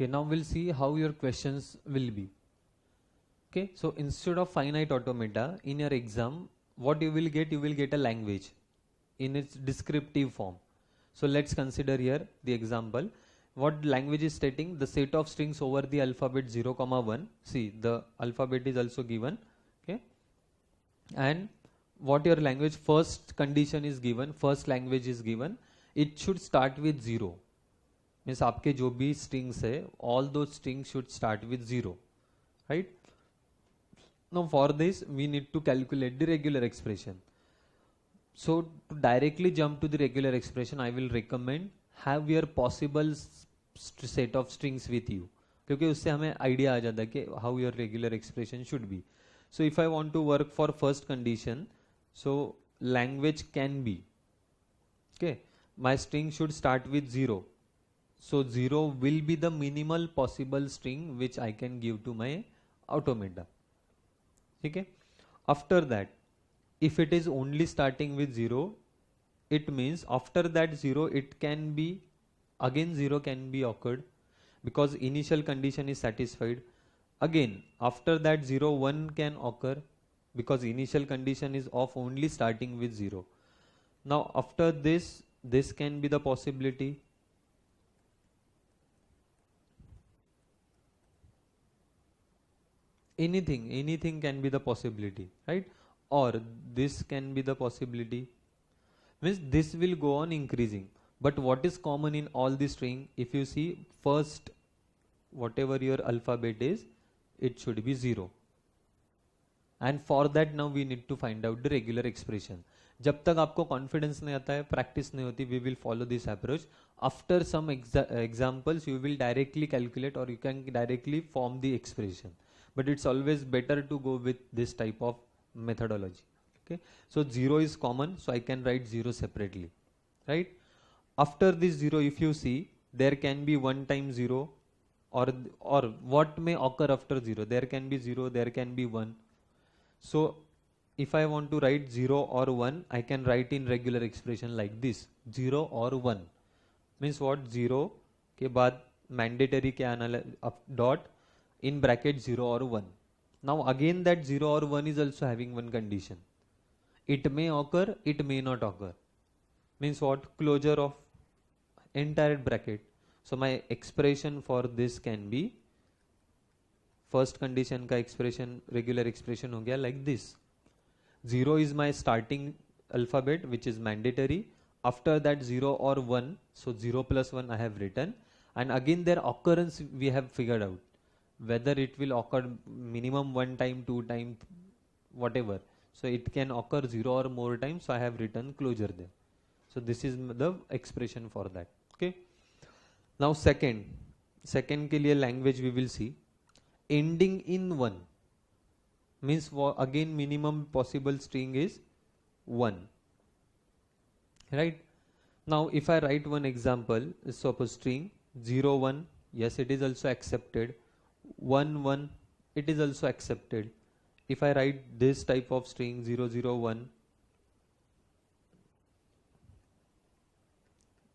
Okay, now we'll see how your questions will be. Okay, so instead of finite automata in your exam, what you will get a language in its descriptive form. So let's consider here the example. What language is stating? The set of strings over the alphabet 0, 1. See, the alphabet is also given. Okay, and what your language first condition is given, first language is given. It should start with 0. Means आपके जो भी strings है, all those strings should start with 0, right? Now for this we need to calculate the regular expression. So to directly jump to the regular expression, I will recommend have your possible set of strings with you, क्योंकि उससे हमें idea आ जाता है कि how your regular expression should be. So if I want to work for first condition, so language can be, okay, my string should start with 0. So 0 will be the minimal possible string which I can give to my automata. Okay. After that, if it is only starting with 0, it means after that 0 it can be again 0 can be occurred because initial condition is satisfied. Again after that 0 1 can occur because initial condition is of only starting with 0. Now after this can be the possibility. Anything can be the possibility, right? Or this can be the possibility. Means this will go on increasing. But what is common in all the string? If you see first, whatever your alphabet is, it should be 0. And for that now we need to find out the regular expression. जब तक आपको confidence नहीं आता है, practice नहीं होती, we will follow this approach. After some examples, you will directly calculate or you can directly form the expression. But it's always better to go with this type of methodology. Okay, so 0 is common, so I can write 0 separately, right? After this 0, if you see, there can be 1 times 0, or what may occur after 0? There can be 0, there can be 1. So if I want to write 0 or 1, I can write in regular expression like this, 0 or 1. Means what? 0 के बाद mandatory क्या आना dot in bracket 0 or 1. Now again that 0 or 1 is also having one condition. It may occur, it may not occur. Means what? Closure of entire bracket. So my expression for this can be first condition का expression, regular expression हो गया like this. 0 is my starting alphabet which is mandatory. After that 0 or 1, so 0 plus 1 I have written, and again their occurrence we have figured out. Whether it will occur minimum 1 time, 2 time, whatever. So it can occur 0 or more times, so I have written closure there. So this is the expression for that. Okay. Now second के लिए language we will see. Ending in 1 means again minimum possible string is 1. Right. Now if I write one example, suppose string 0 1, yes, it is also accepted. 1 1, it is also accepted. If I write this type of string 0 0 1,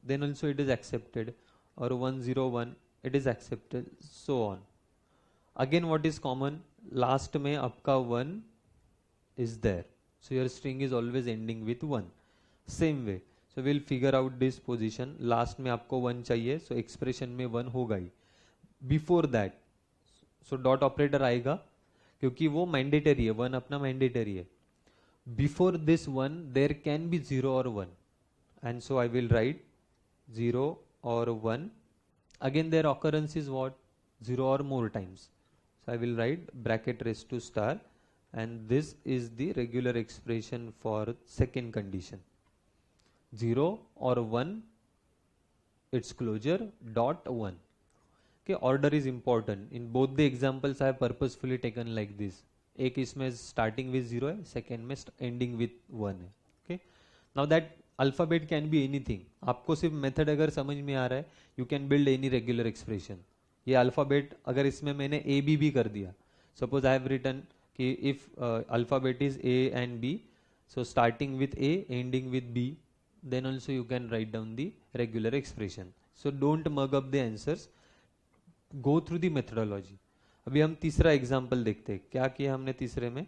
then also it is accepted, or 1 0 1, it is accepted, so on. Again what is common? Last में आपका 1 is there, so your string is always ending with 1. Same way, so we'll figure out this position. Last में आपको 1 चाहिए, so expression में 1 होगा ही. Before that, so dot operator आएगा क्योंकि वो mandatory है, 1 अपना mandatory है. Before this 1 there can be 0 or 1, and so I will write 0 or 1. Again their occurrence is what? 0 or more times. So I will write bracket raised to star, and this is the regular expression for second condition. 0 or 1, its closure, dot 1. Okay, order is important. In both the examples I have purposefully taken like this. एक इसमें starting with 0 है, second में ending with 1 है. Okay. Now that alphabet can be anything. आपको सिर्फ method अगर समझ में आ रहा है, you can build any regular expression. ये alphabet अगर इसमें मैंने A B भी कर दिया. Suppose I have written कि if alphabet is A and B, so starting with A, ending with B, then also you can write down the regular expression. So don't mug up the answers. Go through the methodology. अभी हम तीसरा example देखते हैं. क्या किया हमने तीसरे में?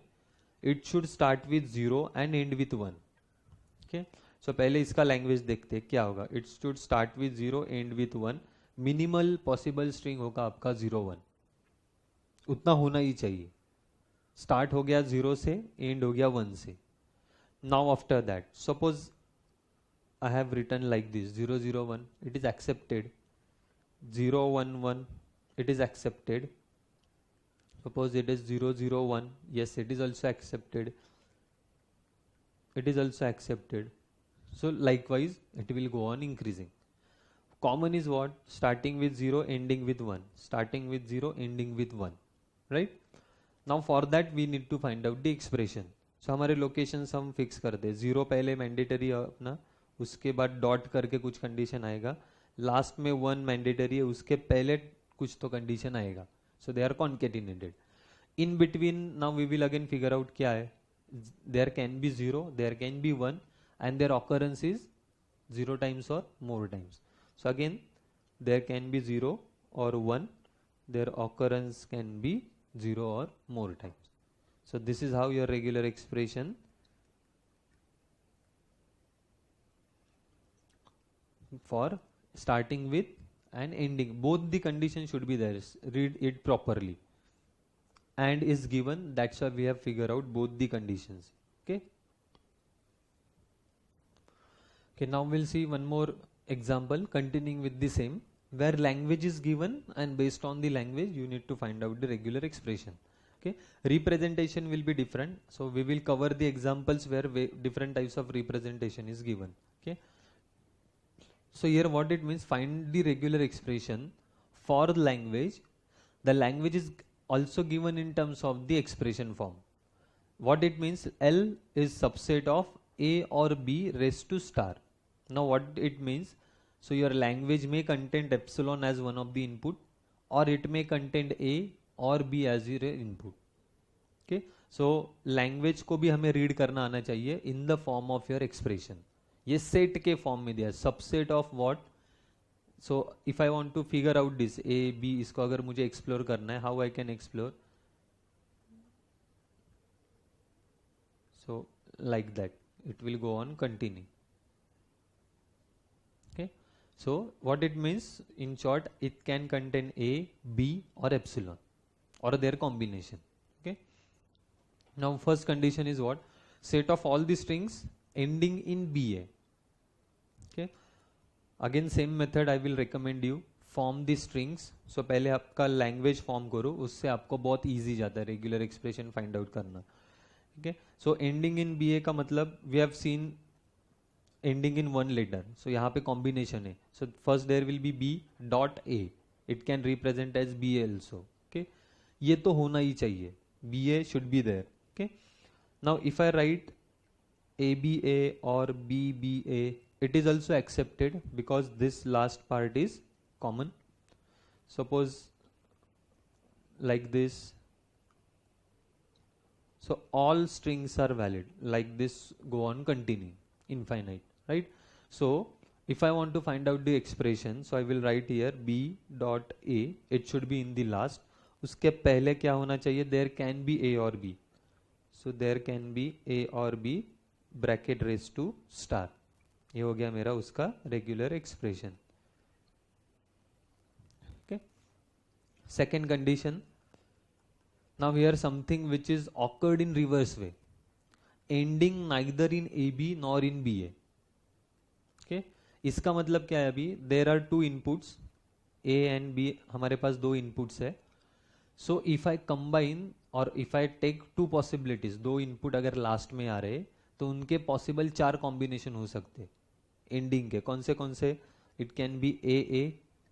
It should start with 0 and end with 1. Okay, so पहले इसका लैंग्वेज देखते हैं क्या होगा. It should start with 0 end with 1. Minimal possible string होगा आपका 0 1. उतना होना ही चाहिए. स्टार्ट हो गया 0 से, एंड हो गया 1 से. Now after that suppose I have written like this 0 0 1, it is accepted. 0 1 1, it is accepted. Suppose it is 0 0 1, yes, it is also accepted. It is also accepted. So likewise it will go on increasing. Common is what? Starting with 0, ending with 1. Starting with 0, ending with 1. Right? Now for that we need to find out the expression. So हमारे locations हम fix कर दे. 0 पहले mandatory है अपना, उसके बाद dot करके कुछ कंडीशन आएगा, लास्ट में 1 मैंडेटरी है, उसके पहले कुछ तो कंडीशन आएगा. So they are concatenated. In between now we will again figure out क्या है. There can be 0, there can be 1 and their occurrence is 0 times or more times. So again there can be 0 or 1, their occurrence can be 0 or more times. So this is how your regular expression for starting with and ending. Both the conditions should be there. Read it properly. And is given, that's why we have figured out both the conditions. Okay. Okay, now we'll see one more example continuing with the same, where language is given and based on the language you need to find out the regular expression. Okay, representation will be different, so we will cover the examples where different types of representation is given. Okay. So here what it means, find the regular expression for the language. The language is also given in terms of the expression form. What it means, L is subset of A or B raised to star. Now what it means, so your language may contain epsilon as one of the input, or it may contain A or B as your input. Okay, so language को भी हमें read करना आना चाहिए in the form of your expression. ये set के form में दिया, subset of what. So if I want to figure out this A B, इसको अगर मुझे एक्सप्लोर करना है, how I can explore? So like that it will go on continue. Okay, so what it means in short, it can contain A, B और epsilon और their combination. Okay, now first condition is what? Set of all the strings ending in BA. Okay, again same method I will recommend you. Form the strings. So पहले आपका language form करो, उससे आपको बहुत easy जाता है regular expression find out करना. Okay, so ending in BA का मतलब we have seen ending in one letter. So यहाँ पे कॉम्बिनेशन है. So first there will be B dot A. It can represent as BA also. Okay, ये तो होना ही चाहिए. BA should be there. Okay, now if I write ABA or BBA, it is also accepted because this last part is common. Suppose like this. So all strings are valid. Like this go on continuing infinite, right? So if I want to find out the expression, so I will write here B dot A. It should be in the last. उसके पहले क्या होना चाहिए? There can be A or B. So there can be A or B bracket raise to star. ये हो गया मेरा उसका regular expression. Okay, second condition. Now here something which is occurred in reverse way, ending neither in A B nor in B A. Okay, इसका मतलब क्या है? अभी there are two inputs A and B, हमारे पास दो inputs है. So if I combine और if I take two possibilities, दो इनपुट अगर लास्ट में आ रहे तो उनके पॉसिबल 4 कॉम्बिनेशन हो सकते एंडिंग के. कौन से? It can be A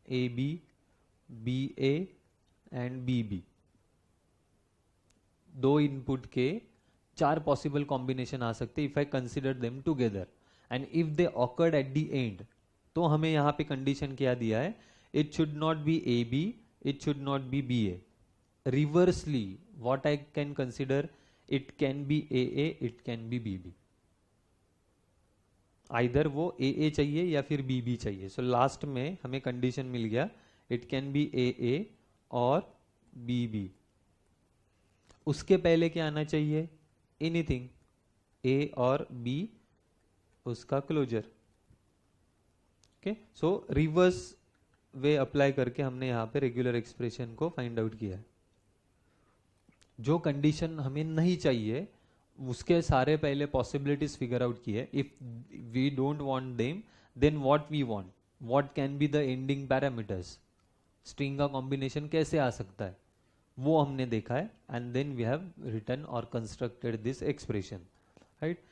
A B, B A and B B. दो इनपुट के 4 पॉसिबल कॉम्बिनेशन आ सकते if I consider them together. And if they occurred at the end, तो हमें यहाँ पे कंडीशन क्या दिया है? It should not be A B, it should not be B A. Reversely what I can consider, it can be A A, it can be B B. Either वो ए ए चाहिए या फिर बी बी चाहिए. So last में हमें condition मिल गया, it can be A A और BB। उसके पहले क्या आना चाहिए? एनीथिंग, A और B उसका closure. Okay, so reverse way apply करके हमने यहाँ पे रेगुलर एक्सप्रेशन को फाइंड आउट किया है। जो कंडीशन हमें नहीं चाहिए उसके सारे पहले पॉसिबिलिटीज फिगर आउट किए। If we don't want them then what we want, what can be the ending parameters, string का कॉम्बिनेशन कैसे आ सकता है, वो हमने देखा है। And then we have written or constructed this expression, right.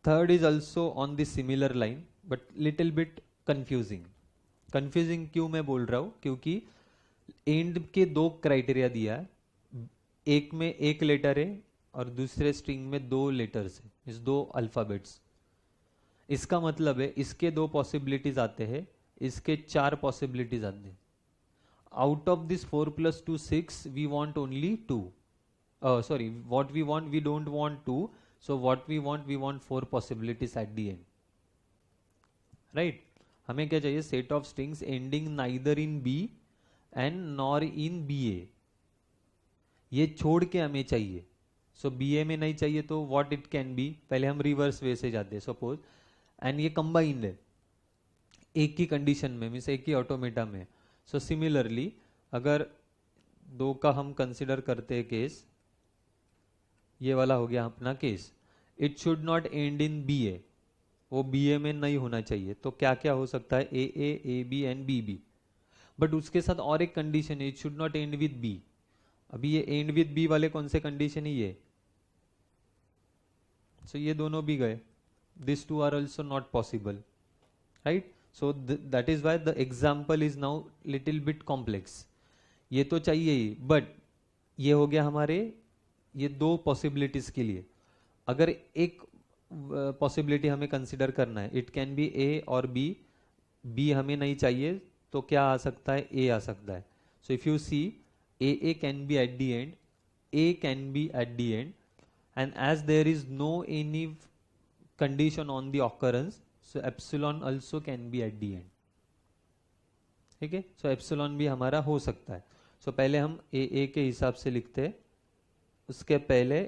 Third is also on this similar line but little bit confusing. Confusing क्यों मैं बोल रहा हूं? क्योंकि एंड के दो क्राइटेरिया दिया है, एक में एक लेटर है और दूसरे स्ट्रिंग में दो लेटर्स है, इस दो अल्फाबेट्स। इसका मतलब है इसके दो पॉसिबिलिटीज आते हैं, इसके चार पॉसिबिलिटीज आते हैं। Out of this 4 + 2 6 we want only 2, sorry, what we want, we don't want 2, so what we want 4 possibilities at the end, right? हमें क्या चाहिए? Set of strings ending neither in B and nor in BA। ये छोड़ के हमें चाहिए। सो BA में नहीं चाहिए तो व्हाट इट कैन बी, पहले हम रिवर्स वे से जाते हैं सपोज, एंड ये कंबाइंड है एक ही कंडीशन में, मीन्स एक ही ऑटोमेटा में। सो सिमिलरली अगर दो का हम कंसिडर करते हैं केस, ये वाला हो गया अपना case, it should not and in BA, वो BA में नहीं होना चाहिए। तो क्या क्या हो सकता है? AA, AB and BB। But उसके साथ और एक कंडीशन है, it should not and with B। अभी ये एंड विद B वाले कौन से कंडीशन है? ये सो ये दोनों भी गए, this two are also not possible, right. So that is why the example is now little bit complex. ये तो चाहिए ही, बट ये हो गया हमारे ये दो पॉसिबिलिटीज के लिए। अगर एक पॉसिबिलिटी हमें कंसिडर करना है, इट कैन बी A और B हमें नहीं चाहिए तो क्या आ सकता है? A आ सकता है। So if you see, AA can be at the end, A can be at the end, and as there is no any condition on the occurrence, so epsilon also can be at the end, ठीक है। सो epsilon भी हमारा हो सकता है। सो पहले हम AA के हिसाब से लिखते हैं, उसके पहले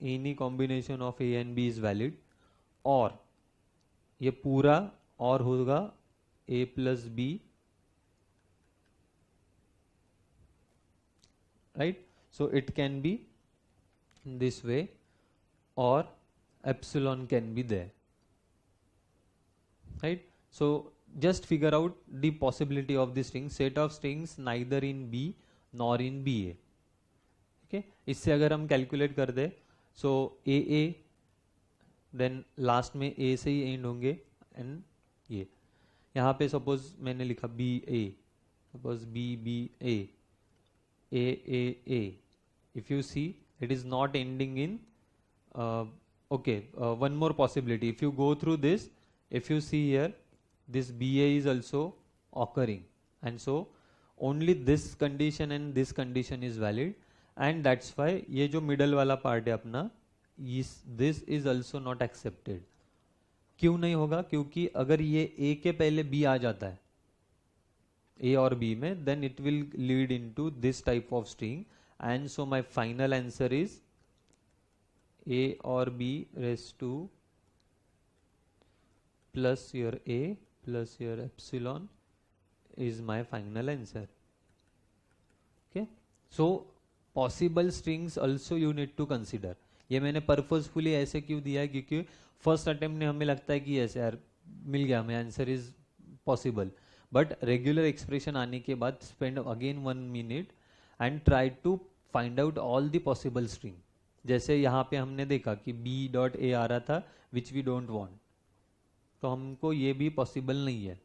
any combination of A and B is valid, और ये पूरा और होगा A + B, right. So it can B this way or epsilon can be there, right? So just figure out the possibility of the string, set of strings neither in B nor in BA, okay? इससे अगर हम calculate कर दे, so AA then last में A से ही and होंगे, and ये यहाँ पे सपोज मैंने लिखा BA, suppose BBA, AAA, if you see it is not ending in okay, one more possibility, if you go through this, if you see here, this BA is also occurring, and so only this condition and this condition is valid, and that's why ये जो middle वाला part है अपना, this is also not accepted। क्यों नहीं होगा? क्योंकि अगर ये A के पहले B आ जाता है, A और B में, then it will lead into this type of string, and so my final answer is A or B raised to plus your A plus your epsilon is my final answer, okay? So possible strings also you need to consider। ये मैंने purposefully ऐसे क्यों दिया है? क्योंकि first attempt में हमें लगता है कि ऐसे यार मिल गया हमें, answer is possible, but regular expression आने के बाद spend again 1 minute and try to find out all the possible string. जैसे यहाँ पे हमने देखा कि B.A आ रहा था विच वी डोंट वांट, तो हमको ये भी पॉसिबल नहीं है।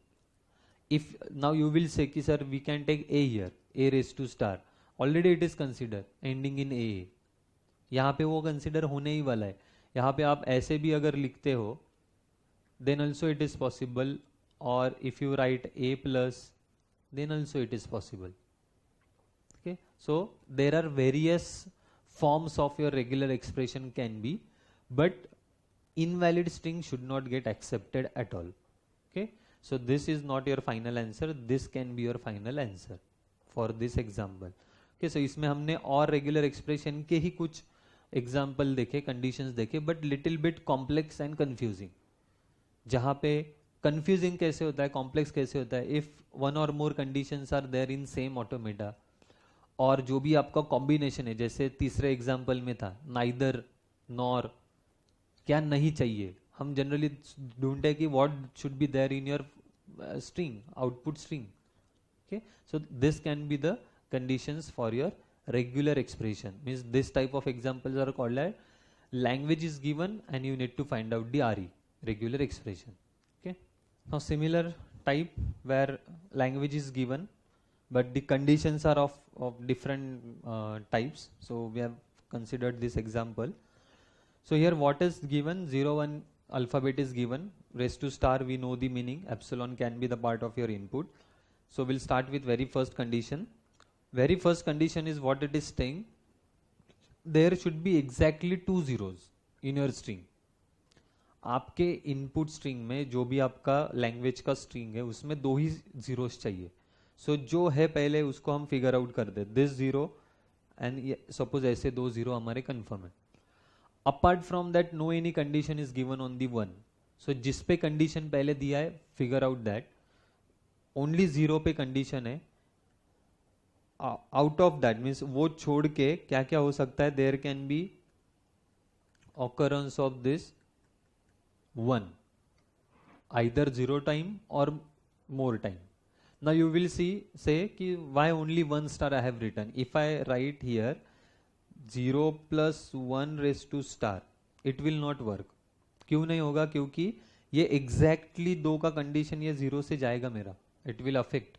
If now you will say कि sir we can take A here, A raise to star, already it is consider ending in A, यहाँ पे वो कंसिडर होने ही वाला है। यहाँ पे आप ऐसे भी अगर लिखते हो then also it is possible, और if you write A plus then also it is possible, okay? So there are various forms of your regular expression can be, but invalid string should not get accepted at all, okay? So this is not your final answer, this can be your final answer for this example. Okay, so इसमें हमने और regular expression के ही कुछ example देखे, conditions देखे, but little bit complex and confusing. जहाँ पे confusing कैसे होता है, कॉम्प्लेक्स कैसे होता है, if one or more conditions are there in same automata, और जो भी आपका कॉम्बिनेशन है, जैसे तीसरे एग्जाम्पल में था नाइदर नॉर, क्या नहीं चाहिए, हम जनरली ढूंढते हैं कि what should be there in your string, output string. Okay, so this can be the conditions for your regular expression. Means this type of examples are called as language is given and you need to find out the RE, regular expression. Okay, now similar type where language is given but the conditions are of different types. So we have considered this example. So here what is given, 0 1 alphabet is given, raised to star we know the meaning, epsilon can be the part of your input. So we'll start with very first condition. Very first condition is what it is saying, there should be exactly 2 zeros in your string. आपके input string में जो भी आपका language का string है उसमें 2 ही zeros चाहिए. सो जो है पहले उसको हम फिगर आउट कर दे, दिस जीरो एंड सपोज ऐसे 2 जीरो हमारे कंफर्म है. Apart from that no any condition is given on the one. So जिस पे कंडीशन पहले दिया है figure out that, only zero पे कंडीशन है. आउट ऑफ दैट मीन्स वो छोड़ के क्या क्या हो सकता है, there can be occurrence of this 1 either 0 time or more time. Now you will see, say कि why only 1 star I have written. If I write here 0 plus 1 raised to star, it will not work. क्यों नहीं होगा, क्योंकि ये exactly 2 का condition ये 0 से जाएगा मेरा, it will affect,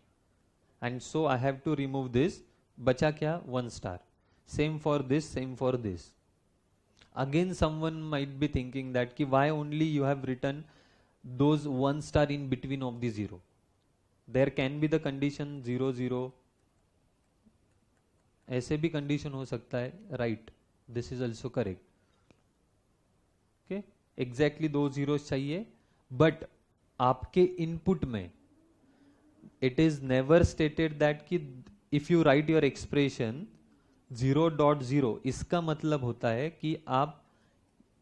and so I have to remove this. बचा क्या, 1 star. Same for this, same for this. Again someone might be thinking that कि why only you have written those 1 star in between of the 0. There can be the condition 0 0, ऐसे भी condition हो सकता है, right, this is also correct. Okay, exactly 2 zeros चाहिए, but आपके input में it is never stated that कि if you write your expression 0.0, इसका मतलब होता है कि आप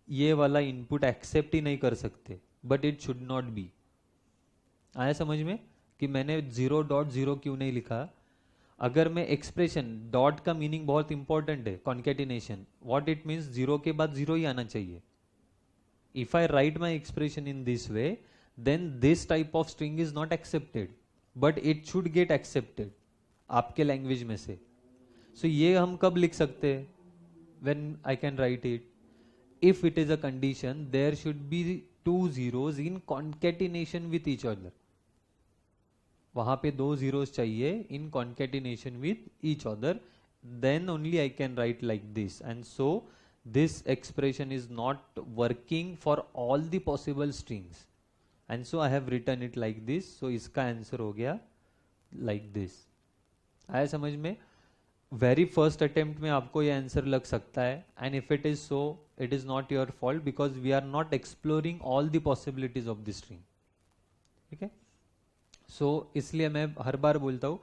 ये वाला इनपुट एक्सेप्ट ही नहीं कर सकते, but it should not B. आया समझ में कि मैंने 0.0 क्यों नहीं लिखा. अगर मैं एक्सप्रेशन, डॉट का मीनिंग बहुत इंपॉर्टेंट है, concatenation, what it means, zero के बाद जीरो ही आना चाहिए. If I write my expression in this way, then this type of string is not accepted, but it should get accepted आपके language में से. So ये हम कब लिख सकते हैं, when I can write it, if it is a condition there should be 2 zeros in concatenation with each other. वहां पे 2 zeros चाहिए in concatenation with each other, then only I can write like this. And so this expression is not working for all the possible strings, and so I have written it like this. So इसका answer हो गया like this. आया समझ में. Very first attempt में आपको ये answer लग सकता है, and if it is so it is not your fault, because we are not exploring all the possibilities of this string. ठीक है, सो इसलिए मैं हर बार बोलता हूं,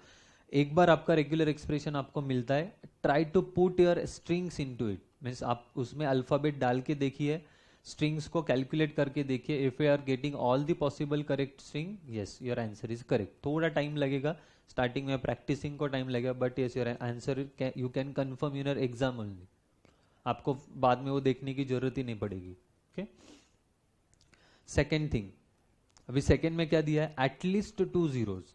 एक बार आपका रेगुलर एक्सप्रेशन आपको मिलता है, try to put your strings into it. Means आप उसमें अल्फाबेट डाल के देखिए, स्ट्रिंग्स को कैलकुलेट करके देखिए. If you are getting all the possible correct string, yes your answer is correct. थोड़ा टाइम लगेगा, स्टार्टिंग में प्रैक्टिसिंग को टाइम लगेगा, but yes your answer you can confirm in your exam only. आपको बाद में वो देखने की जरूरत ही नहीं पड़ेगी. ओके, सेकेंड थिंग, अभी सेकेंड में क्या दिया है, एटलीस्ट 2 zeros,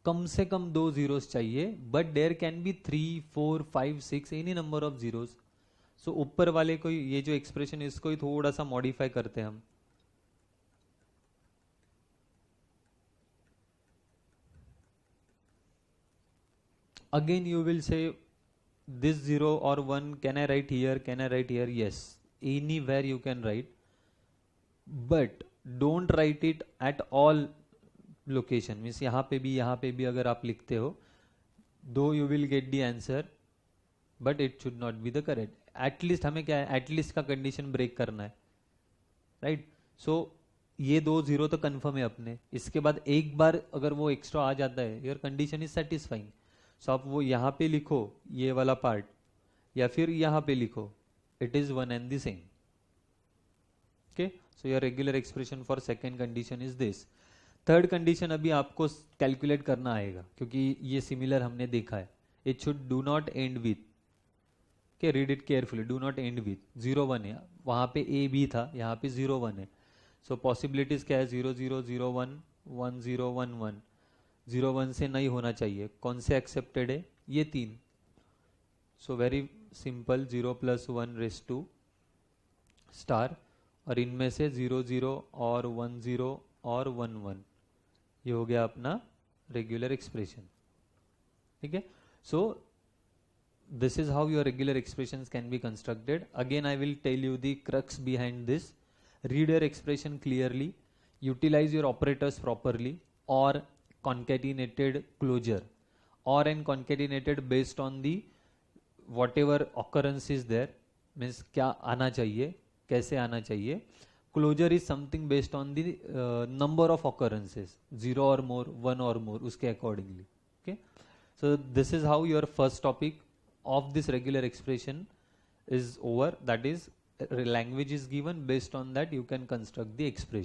कम से कम 2 zeros चाहिए, but there can be 3 4 5 6 any number of zeros. So ऊपर वाले को, ये जो एक्सप्रेशन है इसको ही थोड़ा सा मॉडिफाई करते हैं हम. Again you will say this 0 or 1, can I write here, can I write here? Yes, anywhere you can write, but don't write it at all location. Means यहाँ पे भी अगर आप लिखते हो, though you will get the answer, but it should not be the correct. At least हमें क्या है, at least का कंडीशन ब्रेक करना है, right? So ये 2 0 तो कंफर्म है अपने, इसके बाद एक बार अगर वो एक्स्ट्रा आ जाता है, योर कंडीशन इज सेटिस्फाइंग, सो आप वो यहाँ पे लिखो ये वाला पार्ट, या फिर यहाँ पे लिखो, it is one and the same. Okay, so your regular expression for second condition is this. Third condition अभी आपको कैलकुलेट करना आएगा, क्योंकि ये सिमिलर हमने देखा है. It should do not end with, के read it carefully, do not end with 0 1 है, वहां पे ए बी था, यहाँ पे 0 1 है. सो पॉसिबिलिटीज क्या है, 0 0 0 1 1 0 1 1. 0 1 से नहीं होना चाहिए, कौन से एक्सेप्टेड है, ये 3. So very simple, 0 plus 1 raise to star, और इनमें से 0 0 और 1 0 और 1 1, ये हो गया अपना रेगुलर एक्सप्रेशन. ठीक है, सो this is how your regular expressions can be constructed. Again, I will tell you the crux behind this. Read your expression clearly, utilize your operators properly, or concatenated closure, or and concatenated based on the whatever occurrence is there, means क्या आना चाहिए, कैसे आना चाहिए. Closure is something based on the number of occurrences, 0 or more, 1 or more, उसके accordingly. Okay, so this is how your first topic of this regular expression is over. That is, language is given, based on that you can construct the expression.